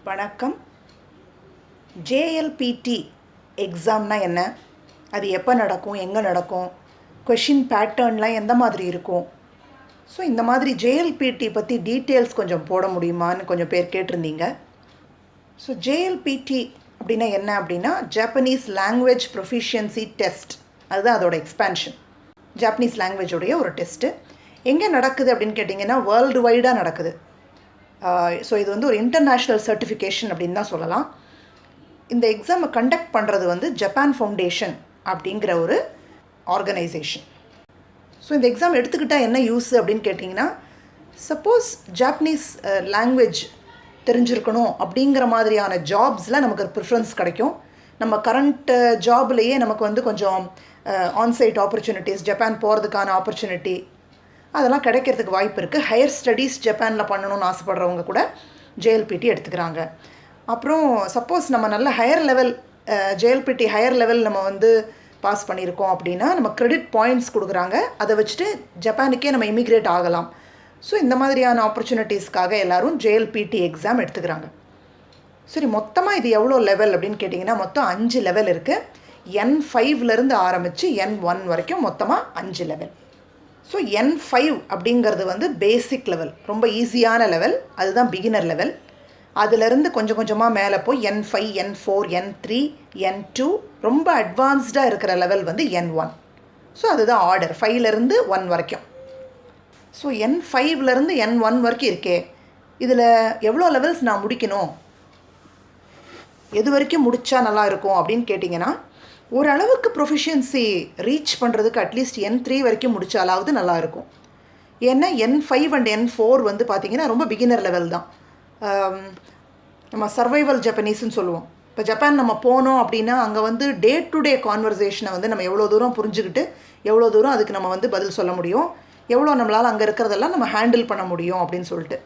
வணக்கம். JLPT எக்ஸாம்னா என்ன, அது எப்போ நடக்கும், எங்கே நடக்கும், கொஷின் பேட்டர்ன்லாம் எந்த மாதிரி இருக்கும், ஸோ இந்த மாதிரி JLPT பற்றி டீட்டெயில்ஸ் கொஞ்சம் போட முடியுமான்னு கொஞ்சம் பேர் கேட்டிருந்தீங்க. ஸோ JLPT அப்படின்னா என்ன அப்படின்னா ஜாப்பனீஸ் லாங்குவேஜ் ப்ரொஃபிஷியன்சி டெஸ்ட், அதுதான் அதோட எக்ஸ்பேன்ஷன். ஜாப்பனீஸ் லாங்குவேஜோடைய ஒரு டெஸ்ட்டு எங்கே நடக்குது அப்படின்னு கேட்டிங்கன்னா வேர்ல்டு வைடாக நடக்குது. ஸோ இது வந்து ஒரு இன்டர்நேஷ்னல் சர்டிஃபிகேஷன் அப்படின்னு தான் சொல்லலாம். இந்த எக்ஸாமை கண்டக்ட் பண்ணுறது வந்து ஜப்பான் ஃபவுண்டேஷன் அப்படிங்கிற ஒரு ஆர்கனைசேஷன். ஸோ இந்த எக்ஸாம் எடுத்துக்கிட்டால் என்ன யூஸ் அப்படின்னு கேட்டிங்கன்னா, சப்போஸ் ஜாப்பனீஸ் லாங்குவேஜ் தெரிஞ்சிருக்கணும் அப்படிங்கிற மாதிரியான ஜாப்ஸில் நமக்கு ஒரு ப்ரிஃபரன்ஸ் கிடைக்கும். நம்ம கரண்ட் ஜாப்லேயே நமக்கு வந்து கொஞ்சம் ஆன்சைட் ஆப்பர்ச்சுனிட்டிஸ், ஜப்பான் போகிறதுக்கான ஆப்பர்ச்சுனிட்டி அதெல்லாம் கிடைக்கிறதுக்கு வாய்ப்பு இருக்குது. ஹையர் ஸ்டடீஸ் ஜப்பானில் பண்ணணும்னு ஆசைப்படுறவங்க கூட JLPT எடுத்துக்கிறாங்க. அப்புறம் சப்போஸ் நம்ம நல்ல higher level JLPT higher level நம்ம வந்து பாஸ் பண்ணியிருக்கோம் அப்படின்னா நம்ம கிரெடிட் பாயிண்ட்ஸ் கொடுக்குறாங்க. அதை வச்சுட்டு ஜப்பானுக்கே நம்ம இமிக்ரேட் ஆகலாம். ஸோ இந்த மாதிரியான ஆப்பர்ச்சுனிட்டிஸ்க்காக எல்லோரும் JLPT எக்ஸாம் எடுத்துக்கிறாங்க. சரி, மொத்தமாக இது எவ்வளோ லெவல் அப்படின்னு கேட்டிங்கன்னா மொத்தம் 5 லெவல் இருக்குது. N5லேருந்து ஆரம்பித்து N1 வரைக்கும் மொத்தமாக 5 லெவல். ஸோ N5 அப்படிங்கிறது வந்து பேசிக் லெவல், ரொம்ப ஈஸியான லெவல், அதுதான் பிகினர் லெவல். அதிலிருந்து கொஞ்சம் கொஞ்சமாக மேலே போய் N5, N4, N3, N2, ரொம்ப அட்வான்ஸ்டாக இருக்கிற லெவல் வந்து N1. ஸோ அதுதான் ஆர்டர் 5லேருந்து 1 வரைக்கும். ஸோ N5லேருந்து N1 வரைக்கும் இருக்கே, இதில் எவ்வளோ லெவல்ஸ் நான் முடிக்கணும், எது வரைக்கும் முடித்தா நல்லா இருக்கும் அப்படின்னு கேட்டிங்கன்னா, ஓரளவுக்கு ப்ரொஃபிஷியன்சி ரீச் பண்ணுறதுக்கு அட்லீஸ்ட் N3 வரைக்கும் முடித்தாலாவது நல்லாயிருக்கும். ஏன்னா N5 அண்ட் N4 வந்து பார்த்திங்கன்னா ரொம்ப பிகினர் லெவல் தான். நம்ம சர்வைவல் ஜப்பனீஸ்ன்னு சொல்லுவோம். இப்போ ஜப்பான் நம்ம போனோம் அப்படின்னா அங்கே வந்து டே டு டே கான்வர்சேஷனை வந்து நம்ம எவ்வளோ தூரம் புரிஞ்சுக்கிட்டு எவ்வளோ தூரம் அதுக்கு நம்ம வந்து பதில் சொல்ல முடியும், எவ்வளோ நம்மளால் அங்கே இருக்கிறதெல்லாம் நம்ம ஹேண்டில் பண்ண முடியும் அப்படின்னு சொல்லிட்டு.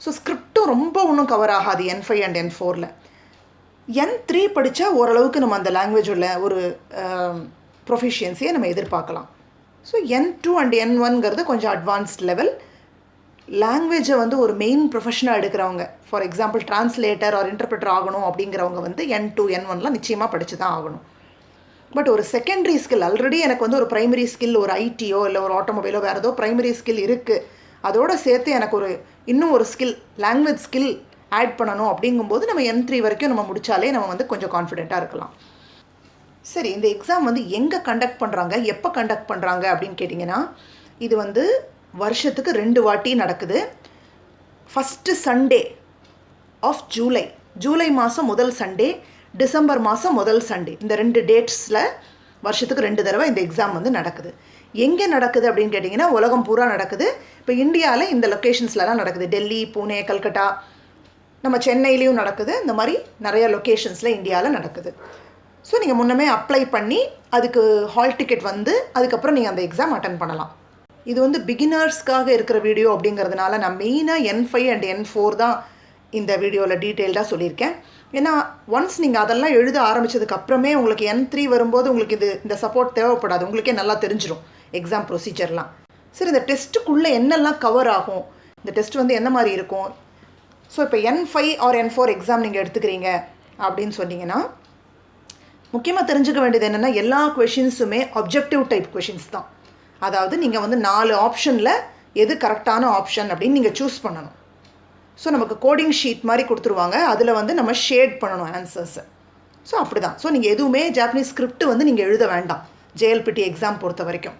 ஸோ ஸ்கிரிப்டும் ரொம்ப ஒன்றும் கவர் ஆகாது N5 அண்ட் N4ல். N3 படித்தா ஓரளவுக்கு நம்ம அந்த லாங்குவேஜோட ஒரு ப்ரொஃபிஷியன்சியை நம்ம எதிர்பார்க்கலாம். ஸோ N2 அண்ட் N1ங்கிறது கொஞ்சம் அட்வான்ஸ்ட் லெவல். லாங்குவேஜை வந்து ஒரு மெயின் ப்ரொஃபஷனாக எடுக்கிறவங்க, for example translator or interpreter ஆகணும் அப்படிங்கிறவங்க வந்து N2, N1லாம் நிச்சயமாக படித்து தான் ஆகணும். பட் ஒரு செகண்டரி ஸ்கில், ஆல்ரெடி எனக்கு வந்து ஒரு ப்ரைமரி ஸ்கில், ஒரு ஐடியோ இல்லை ஒரு ஆட்டோமொபைலோ வேறு ஏதோ ப்ரைமரி ஸ்கில் இருக்குது, அதோடு சேர்த்து எனக்கு ஒரு இன்னும் ஒரு ஸ்கில், லாங்குவேஜ் ஸ்கில் ஆட் பண்ணணும் அப்படிங்கும்போது நம்ம N3 வரைக்கும் நம்ம முடித்தாலே நம்ம வந்து கொஞ்சம் கான்ஃபிடெண்ட்டாக இருக்கலாம். சரி, இந்த எக்ஸாம் வந்து எங்கே கண்டக்ட் பண்ணுறாங்க, எப்போ கண்டக்ட் பண்ணுறாங்க அப்படின்னு கேட்டிங்கன்னா, இது வந்து வருஷத்துக்கு 2 வாட்டி நடக்குது. ஃபஸ்ட்டு சண்டே ஆஃப் ஜூலை மாதம் முதல் சண்டே, டிசம்பர் மாதம் முதல் சண்டே, இந்த 2 டேட்ஸில் வருஷத்துக்கு 2 தடவை இந்த எக்ஸாம் வந்து நடக்குது. எங்கே நடக்குது அப்படின்னு கேட்டிங்கன்னா உலகம் பூரா நடக்குது. இப்போ இந்தியாவில் இந்த லொக்கேஷன்ஸ்லாம் நடக்குது. டெல்லி, பூனே, கல்கட்டா, நம்ம சென்னையிலையும் நடக்குது. இந்த மாதிரி நிறைய லொக்கேஷன்ஸில் இந்தியாவில் நடக்குது. ஸோ நீங்கள் முன்னமே அப்ளை பண்ணி அதுக்கு ஹால் டிக்கெட் வந்து அதுக்கப்புறம் நீங்கள் அந்த எக்ஸாம் அட்டன் பண்ணலாம். இது வந்து பிகினர்ஸ்க்காக இருக்கிற வீடியோ அப்படிங்கிறதுனால நான் மெயினாக N5 அண்ட் N4 தான் இந்த வீடியோவில் டீட்டெயில்டாக சொல்லியிருக்கேன். ஏன்னா ஒன்ஸ் நீங்கள் அதெல்லாம் எழுத ஆரம்பித்ததுக்கு அப்புறமே உங்களுக்கு N3 வரும்போது உங்களுக்கு இந்த சப்போர்ட் தேவைப்படாது, உங்களுக்கே நல்லா தெரிஞ்சிடும் எக்ஸாம் ப்ரொசீஜர்லாம். சரி, இந்த டெஸ்ட்டுக்குள்ளே என்னெல்லாம் கவர் ஆகும், இந்த டெஸ்ட் வந்து என்ன மாதிரி இருக்கும். ஸோ இப்போ N5 ஆர் N4 எக்ஸாம் நீங்கள் எடுத்துக்கிறீங்க அப்படின்னு சொன்னீங்கன்னா முக்கியமாக தெரிஞ்சுக்க வேண்டியது என்னென்னா, எல்லா கொஷின்ஸுமே ஆப்ஜெக்டிவ் டைப் கொஷின்ஸ் தான். அதாவது நீங்கள் வந்து 4 ஆப்ஷனில் எது கரெக்டான ஆப்ஷன் அப்படின்னு நீங்கள் சூஸ் பண்ணணும். ஸோ நமக்கு கோடிங் ஷீட் மாதிரி கொடுத்துருவாங்க, அதில் வந்து நம்ம ஷேட் பண்ணணும் ஆன்சர்ஸை. ஸோ அப்படி தான். ஸோ நீங்கள் எதுவுமே ஜாப்பனீஸ் ஸ்கிரிப்ட் வந்து நீங்கள் எழுத வேண்டாம் JLPT எக்ஸாம் பொறுத்த வரைக்கும்.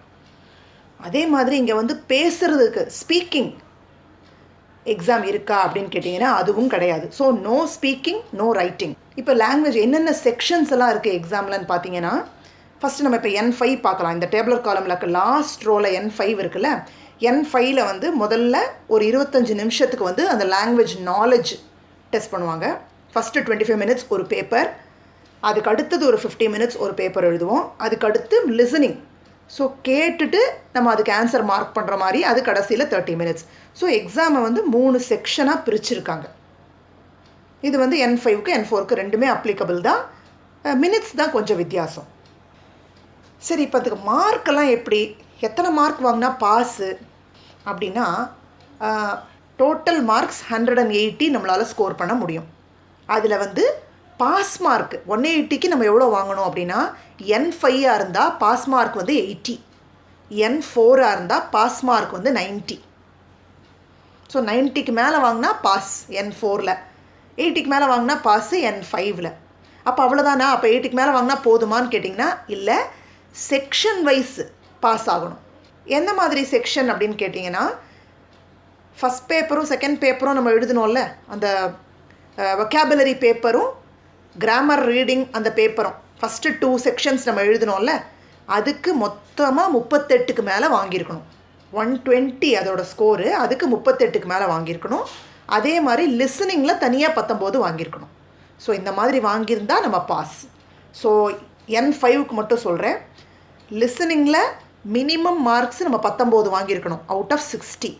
அதே மாதிரி இங்கே வந்து பேசுகிறதுக்கு ஸ்பீக்கிங் எக்ஸாம் இருக்கா அப்படின்னு கேட்டிங்கன்னா அதுவும் கிடையாது. So no speaking, no writing. இப்போ லாங்குவேஜ் என்னென்ன செக்ஷன்ஸ் எல்லாம் இருக்குது எக்ஸாம்லன்னு பார்த்தீங்கன்னா, ஃபஸ்ட்டு நம்ம இப்போ N5 பார்க்கலாம். இந்த டேபிளர் காலமில் லாஸ்ட் ரோவில் N5 இருக்குல்ல, N5ல் வந்து முதல்ல ஒரு 25 நிமிஷத்துக்கு வந்து அந்த லாங்குவேஜ் நாலேஜ் டெஸ்ட் பண்ணுவாங்க. ஃபஸ்ட்டு 25 மினிட்ஸ் ஒரு பேப்பர், அதுக்கு அடுத்தது ஒரு 50 மினிட்ஸ் ஒரு பேப்பர் எழுதுவோம். அதுக்கு அடுத்து லிசனிங், ஸோ கேட்டுட்டு நம்ம அதுக்கு ஆன்சர் மார்க் பண்ணுற மாதிரி, அது கடைசியில் 30 மினிட்ஸ். ஸோ எக்ஸாமை வந்து 3 செக்ஷனாக பிரிச்சுருக்காங்க. இது வந்து N5க்கு N4க்கு ரெண்டுமே அப்ளிகபிள் தான், மினிட்ஸ் தான் கொஞ்சம் வித்தியாசம். சரி, இப்போ அதுக்கு மார்க்கெல்லாம் எப்படி, எத்தனை மார்க் வாங்கினா பாஸு அப்படின்னா டோட்டல் மார்க்ஸ் 180 நம்மளால் ஸ்கோர் பண்ண முடியும். அதில் வந்து பாஸ் மார்க் 180க்கு நம்ம எவ்வளோ வாங்கணும் அப்படின்னா N5 இருந்தால் பாஸ் மார்க் வந்து 80, N4 இருந்தால் பாஸ் மார்க் வந்து 90. ஸோ 90க்கு மேலே வாங்கினா பாஸ் N4ல், 80க்கு மேலே வாங்கினா பாஸு N5ல். அப்போ அவ்வளோதானா? அப்போ 80க்கு மேலே வாங்கினா போதுமான்னு கேட்டிங்கன்னா இல்லை, செக்ஷன் வைஸ் பாஸ் ஆகணும். எந்த மாதிரி செக்ஷன் அப்படின்னு கேட்டிங்கன்னா, ஃபஸ்ட் பேப்பரும் செகண்ட் பேப்பரும் நம்ம எழுதணும்ல, அந்த வொக்காபுலரி பேப்பரும் கிராமர் ரீடிங் அந்த பேப்பரும் ஃபஸ்ட்டு 2 செக்ஷன்ஸ் நம்ம எழுதணும்ல, அதுக்கு மொத்தமாக 38க்கு மேலே வாங்கியிருக்கணும். 120 அதோட ஸ்கோரு, அதுக்கு 38க்கு மேலே வாங்கியிருக்கணும். அதே மாதிரி லிசனிங்கில் தனியாக 19 வாங்கியிருக்கணும். ஸோ இந்த மாதிரி வாங்கியிருந்தால் நம்ம பாஸ். ஸோ N5க்கு மட்டும் சொல்கிறேன், லிசனிங்கில் மினிமம் மார்க்ஸ் நம்ம 19 வாங்கியிருக்கணும் அவுட் ஆஃப் 60.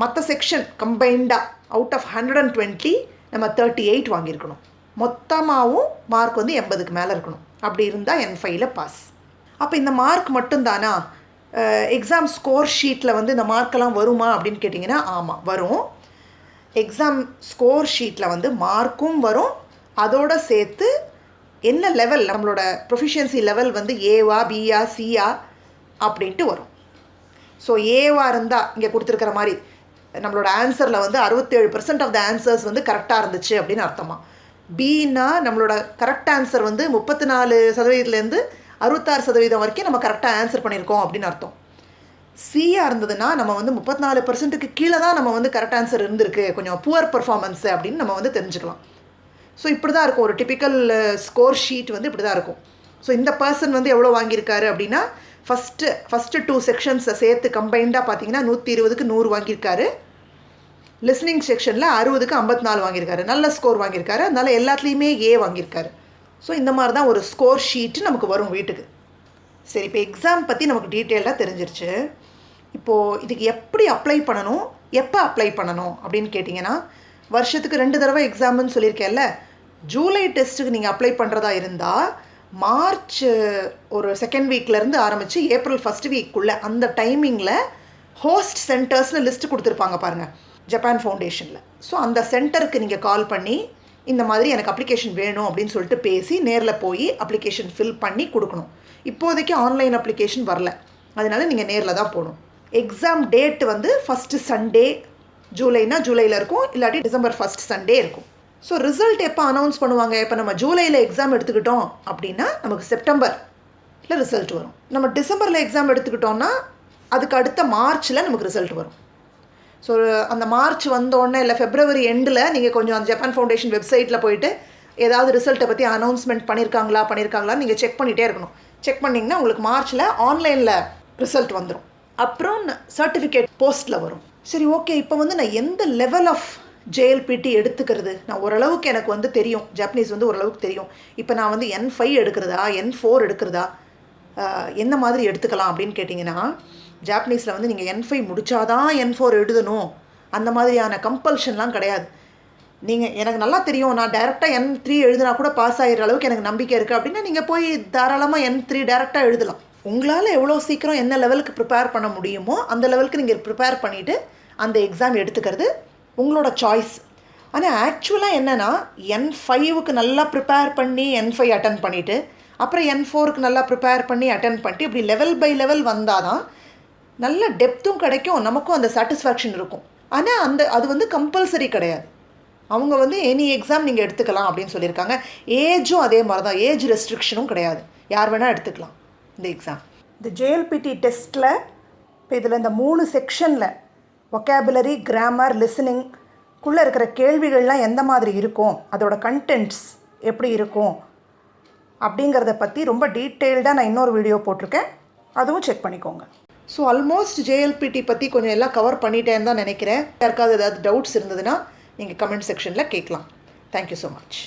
மற்ற செக்ஷன் கம்பைண்டாக அவுட் ஆஃப் 120 நம்ம 38 வாங்கியிருக்கணும். மொத்தமாகவும் மார்க் வந்து 80க்கு மேலே இருக்கணும். அப்படி இருந்தால் N5ல் பாஸ். அப்போ இந்த மார்க் மட்டும்தானா? எக்ஸாம் ஸ்கோர் ஷீட்டில் வந்து இந்த மார்க்கெல்லாம் வருமா அப்படின்னு கேட்டிங்கன்னா ஆமாம் வரும். எக்ஸாம் ஸ்கோர் ஷீட்டில் வந்து மார்க்கும் வரும், அதோடு சேர்த்து என்ன லெவல், நம்மளோட ப்ரொஃபிஷியன்சி லெவல் வந்து ஏவா பியா சியா அப்படின்ட்டு வரும். ஸோ ஏவா இருந்தால் இங்கே கொடுத்துருக்கிற மாதிரி நம்மளோட ஆன்சரில் வந்து 67% ஆஃப் த ஆன்சர்ஸ் வந்து கரெக்டாக இருந்துச்சு அப்படின்னு அர்த்தமா. பின்னா நம்மளோட கரெக்ட் ஆன்சர் வந்து 34%லேருந்து 66% வரைக்கும் நம்ம கரெக்டாக ஆன்சர் பண்ணியிருக்கோம் அப்படின்னு அர்த்தம். சியாக இருந்ததுன்னா நம்ம வந்து 34%க்கு கீழே தான் நம்ம வந்து கரெக்ட் ஆன்சர் இருந்திருக்கு, கொஞ்சம் புவர் பர்ஃபார்மன்ஸு அப்படின்னு நம்ம வந்து தெரிஞ்சுக்கலாம். ஸோ இப்படி தான் இருக்கும் ஒரு டிப்பிக்கல் ஸ்கோர் ஷீட் வந்து இப்படி தான் இருக்கும். ஸோ இந்த பர்சன் வந்து எவ்வளோ வாங்கியிருக்காரு அப்படின்னா ஃபஸ்ட்டு 2 செக்ஷன்ஸை சேர்த்து கம்பைண்டாக பார்த்தீங்கன்னா 120க்கு 100 வாங்கியிருக்காரு. லிஸ்னிங் செக்ஷனில் 60க்கு 54 வாங்கியிருக்காரு. நல்ல ஸ்கோர் வாங்கியிருக்காரு, அதனால் எல்லாத்துலேயுமே ஏ வாங்கியிருக்காரு. ஸோ இந்த மாதிரி தான் ஒரு ஸ்கோர் ஷீட்டு நமக்கு வரும் வீட்டுக்கு. சரி, இப்போ எக்ஸாம் பற்றி நமக்கு டீட்டெயிலாக தெரிஞ்சிருச்சு. இப்போது இதுக்கு எப்படி அப்ளை பண்ணணும், எப்போ அப்ளை பண்ணணும் அப்படின்னு கேட்டிங்கன்னா, வருஷத்துக்கு 2 தடவை எக்ஸாம்னு சொல்லியிருக்கேன்ல, ஜூலை டெஸ்ட்டுக்கு நீங்கள் அப்ளை பண்ணுறதா இருந்தால் மார்ச் ஒரு செகண்ட் வீக்லேருந்து ஆரம்பித்து ஏப்ரல் ஃபஸ்ட் வீக்குள்ளே அந்த டைமிங்கில் ஹோஸ்ட் சென்டர்ஸ்னு லிஸ்ட்டு கொடுத்துருப்பாங்க பாருங்கள் ஜப்பான் ஃபவுண்டேஷனில். ஸோ அந்த சென்டருக்கு நீங்கள் கால் பண்ணி இந்த மாதிரி எனக்கு அப்ளிகேஷன் வேணும் அப்படின்னு சொல்லிட்டு பேசி நேரில் போய் அப்ளிகேஷன் ஃபில் பண்ணி கொடுக்கணும். இப்போதைக்கு ஆன்லைன் அப்ளிகேஷன் வரல, அதனால் நீங்கள் நேரில் தான் போகணும். எக்ஸாம் டேட் வந்து ஃபஸ்ட்டு சண்டே, ஜூலைனா ஜூலையில் இருக்கும், இல்லாட்டி டிசம்பர் ஃபஸ்ட் சண்டே இருக்கும். ஸோ ரிசல்ட் எப்போ அனௌன்ஸ் பண்ணுவாங்க? இப்போ நம்ம ஜூலையில் எக்ஸாம் எடுத்துக்கிட்டோம் அப்படின்னா நமக்கு செப்டம்பரில் ரிசல்ட் வரும். நம்ம டிசம்பரில் எக்ஸாம் எடுத்துக்கிட்டோம்னா அதுக்கு அடுத்த மார்ச்சில் நமக்கு ரிசல்ட் வரும். ஸோ அந்த மார்ச் வந்தோடனே இல்லை ஃபெப்ரவரி எண்டில் நீங்கள் கொஞ்சம் அந்த ஜப்பான் ஃபவுண்டேஷன் வெப்சைட்டில் போயிட்டு ஏதாவது ரிசல்ட்டை பற்றி அனௌன்ஸ்மெண்ட் பண்ணியிருக்காங்களான்னு நீங்கள் செக் பண்ணிகிட்டே இருக்கணும். செக் பண்ணிங்கன்னா உங்களுக்கு மார்ச்சில் ஆன்லைனில் ரிசல்ட் வந்துடும். அப்புறம் சர்டிஃபிகேட் போஸ்ட்டில் வரும். சரி, ஓகே, இப்போ வந்து நான் எந்த லெவல் ஆஃப் JLPT எடுத்துக்கிறது? நான் ஓரளவுக்கு எனக்கு வந்து தெரியும், ஜாப்பனீஸ் வந்து ஓரளவுக்கு தெரியும். இப்போ நான் வந்து N5 எடுக்கிறதா N4 எடுக்கிறதா, எந்த மாதிரி எடுத்துக்கலாம் அப்படின்னு கேட்டிங்கன்னா, ஜாப்பனீஸில் வந்து நீங்கள் N5 முடித்தாதான் N4 எழுதணும் அந்த மாதிரியான கம்பல்ஷன்லாம் கிடையாது. நீங்கள் எனக்கு நல்லா தெரியும், நான் டேரெக்டாக N3 எழுதினா கூட பாஸ் ஆகிற அளவுக்கு எனக்கு நம்பிக்கை இருக்குது அப்படின்னா நீங்கள் போய் தாராளமாக N3 டேரெக்டாக எழுதலாம். உங்களால் எவ்வளோ சீக்கிரம் என்ன லெவலுக்கு ப்ரிப்பேர் பண்ண முடியுமோ அந்த லெவலுக்கு நீங்கள் ப்ரிப்பேர் பண்ணிவிட்டு அந்த எக்ஸாம் எடுத்துக்கிறது உங்களோட சாய்ஸ். ஆனால் ஆக்சுவலாக என்னென்னா, N5க்கு நல்லா ப்ரிப்பேர் பண்ணி N5 அட்டன் பண்ணிவிட்டு அப்புறம் N4க்கு நல்லா ப்ரிப்பேர் பண்ணி அட்டன் பண்ணிட்டு இப்படி லெவல் பை லெவல் வந்தால் தான் நல்ல டெப்த்தும் கிடைக்கும், நமக்கும் அந்த சாட்டிஸ்ஃபேக்ஷன் இருக்கும். ஆனால் அது வந்து கம்பல்சரி கிடையாது. அவங்க வந்து எனி எக்ஸாம் நீங்கள் எடுத்துக்கலாம் அப்படின்னு சொல்லியிருக்காங்க. ஏஜும் அதே மாதிரி தான், ஏஜ் ரெஸ்ட்ரிக்ஷனும் கிடையாது, யார் வேணால் எடுத்துக்கலாம் இந்த எக்ஸாம். இந்த JLPT டெஸ்ட்டில் இப்போ இதில் இந்த 3 செக்ஷனில் வொக்காபுலரி, கிராமர், லிசனிங்குள்ளே இருக்கிற கேள்விகள்லாம் எந்த மாதிரி இருக்கும், அதோட கண்டென்ட்ஸ் எப்படி இருக்கும் அப்படிங்கிறத பற்றி ரொம்ப டீட்டெயில்டாக நான் இன்னொரு வீடியோ போட்டிருக்கேன், அதுவும் செக் பண்ணிக்கோங்க. ஸோ ஆல்மோஸ்ட் JLPT பற்றி கொஞ்சம் எல்லாம் கவர் பண்ணிட்டேன்னு தான் நினைக்கிறேன். யாருக்காவது ஏதாவது டவுட்ஸ் இருந்ததுன்னா நீங்கள் கமெண்ட் செக்ஷனில் கேட்கலாம். Thank you so much.